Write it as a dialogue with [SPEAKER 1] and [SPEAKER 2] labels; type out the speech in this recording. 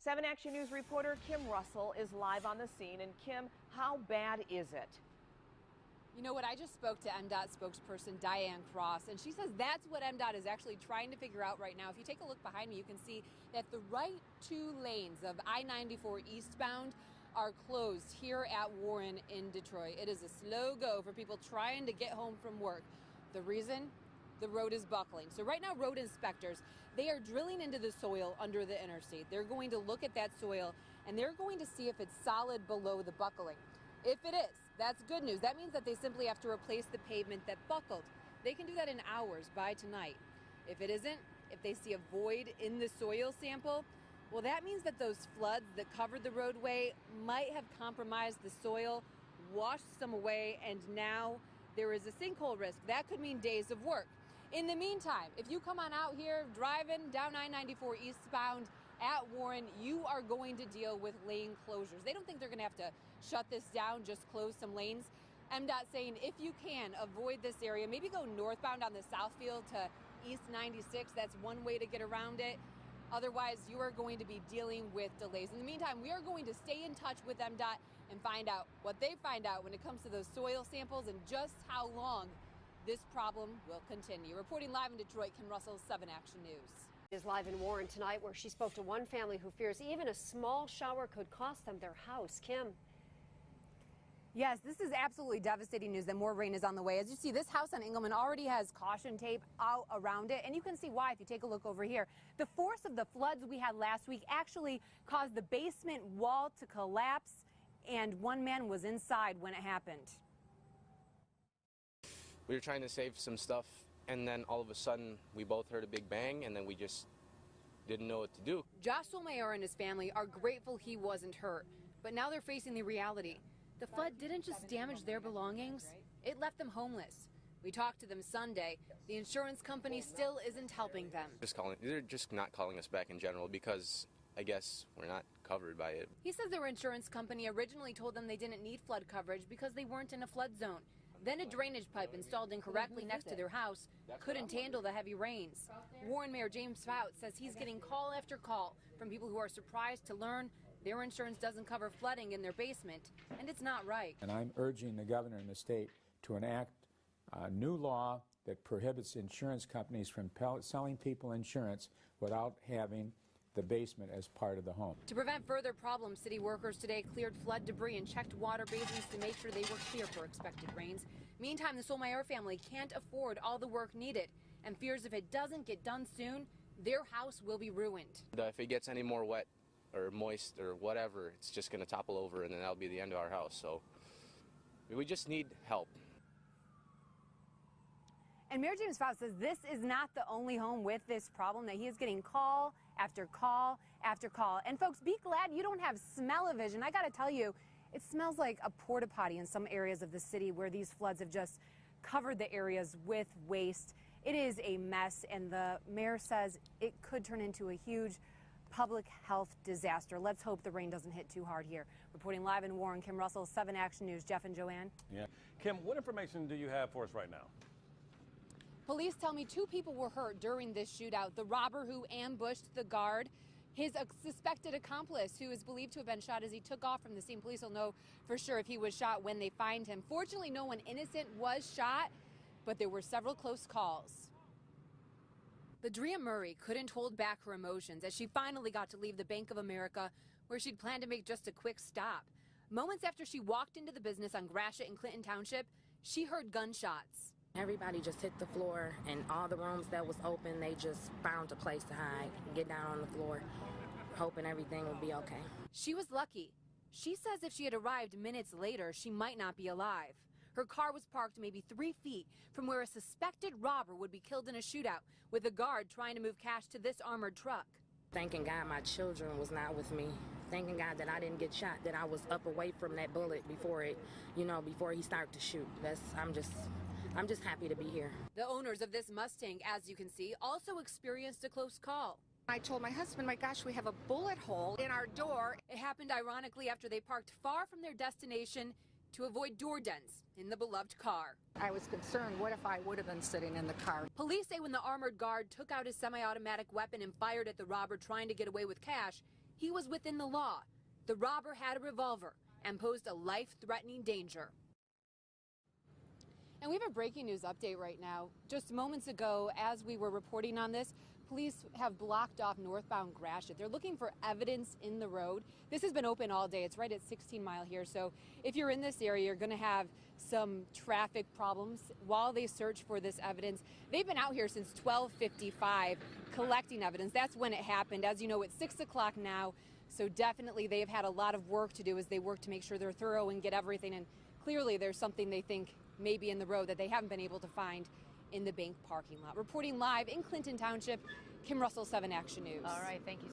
[SPEAKER 1] 7 Action News reporter Kim Russell is live on the scene. And Kim, how bad is it?
[SPEAKER 2] You know what, I just spoke to MDOT spokesperson Diane Cross, and she says that's what MDOT is actually trying to figure out right now. If you take a look behind me, you can see that the right two lanes of I-94 eastbound are closed here at Warren in Detroit. It is a slow go for people trying to get home from work. The reason? The road is buckling. So right now, road inspectors, they are drilling into the soil under the interstate. They're going to look at that soil, and they're going to see if it's solid below the buckling. If it is, that's good news. That means that they simply have to replace the pavement that buckled. They can do that in hours by tonight. If it isn't, if they see a void in the soil sample, well, that means that those floods that covered the roadway might have compromised the soil, washed some away, and now there is a sinkhole risk. That could mean days of work. In the meantime, if you come on out here driving down I-94 eastbound at Warren, you are going to deal with lane closures. They don't think they're going to have to shut this down, just close some lanes. MDOT saying if you can avoid this area, maybe go northbound on the Southfield to East 96. That's one way to get around it. Otherwise, you are going to be dealing with delays. In the meantime, we are going to stay in touch with MDOT and find out what they find out when it comes to those soil samples and just how long this problem will continue. Reporting live in Detroit, Kim Russell, 7 Action News.
[SPEAKER 3] Is live in Warren tonight, where she spoke to one family who fears even a small shower could cost them their house. Kim.
[SPEAKER 2] Yes, this is absolutely devastating news that more rain is on the way. As you see, this house on Engelman already has caution tape out around it, and you can see why if you take a look over here. The force of the floods we had last week actually caused the basement wall to collapse, and one man was inside when it happened.
[SPEAKER 4] We were trying to save some stuff, and then all of a sudden we both heard a big bang, and then we just didn't know what to do.
[SPEAKER 2] Josh Solmayer and his family are grateful he wasn't hurt, but now they're facing the reality. The flood didn't just damage their belongings, it left them homeless. We talked to them Sunday. The insurance company still isn't helping them.
[SPEAKER 4] They're just not calling us back in general because I guess we're not covered by it.
[SPEAKER 2] He says their insurance company originally told them they didn't need flood coverage because they weren't in a flood zone. Then a drainage pipe installed incorrectly next to their house couldn't handle the heavy rains. Warren Mayor James Fouts says he's getting call after call from people who are surprised to learn their insurance doesn't cover flooding in their basement, and it's not right.
[SPEAKER 5] And I'm urging the governor and the state to enact a new law that prohibits insurance companies from selling people insurance without having the basement as part of the home.
[SPEAKER 2] To prevent further problems, city workers today cleared flood debris and checked water basins to make sure they were clear for expected rains. Meantime, the Solmayer family can't afford all the work needed and fears if it doesn't get done soon, their house will be ruined.
[SPEAKER 4] If it gets any more wet or moist or whatever, it's just going to topple over, and then that'll be the end of our house. So we just need help.
[SPEAKER 2] And Mayor James Fouts says this is not the only home with this problem, that he is getting call after call after call. And folks, be glad you don't have smell-o-vision. I got to tell you, it smells like a porta potty in some areas of the city where these floods have just covered the areas with waste. It is a mess, and the mayor says it could turn into a huge public health disaster. Let's hope the rain doesn't hit too hard here. Reporting live in Warren, Kim Russell, 7 Action News. Jeff and Joanne.
[SPEAKER 6] Yeah. Kim, what information do you have for us right now?
[SPEAKER 2] Police tell me 2 people were hurt during this shootout. The robber who ambushed the guard, his suspected accomplice, who is believed to have been shot as he took off from the scene. Police will know for sure if he was shot when they find him. Fortunately, no one innocent was shot, but there were several close calls. Ladria Murray couldn't hold back her emotions as she finally got to leave the Bank of America, where she'd planned to make just a quick stop. Moments after she walked into the business on Gratiot in Clinton Township, she heard gunshots.
[SPEAKER 7] Everybody just hit the floor, and all the rooms that was open, they just found a place to hide, get down on the floor, hoping everything would be okay.
[SPEAKER 2] She was lucky. She says if she had arrived minutes later, she might not be alive. Her car was parked maybe 3 feet from where a suspected robber would be killed in a shootout, with a guard trying to move cash to this armored truck.
[SPEAKER 7] Thanking God my children was not with me. Thanking God that I didn't get shot, that I was up away from that bullet before he started to shoot. I'm just happy to be here.
[SPEAKER 2] The owners of this Mustang, as you can see, also experienced a close call.
[SPEAKER 8] I told my husband, my gosh, we have a bullet hole in our door.
[SPEAKER 2] It happened ironically after they parked far from their destination to avoid door dents in the beloved car.
[SPEAKER 8] I was concerned, what if I would have been sitting in the car?
[SPEAKER 2] Police say when the armored guard took out his semi-automatic weapon and fired at the robber trying to get away with cash, he was within the law. The robber had a revolver and posed a life-threatening danger. And we have a breaking news update right now. Just moments ago, as we were reporting on this, police have blocked off northbound Gratiot. They're looking for evidence in the road. This has been open all day. It's right at 16 Mile here. So if you're in this area, you're going to have some traffic problems while they search for this evidence. They've been out here since 12:55 collecting evidence. That's when it happened. As you know, it's 6 o'clock now. So definitely they've had a lot of work to do as they work to make sure they're thorough and get everything. And clearly there's something they think may be in the road that they haven't been able to find in the bank parking lot. Reporting live in Clinton Township, Kim Russell, 7 Action News.
[SPEAKER 1] All right, thank you.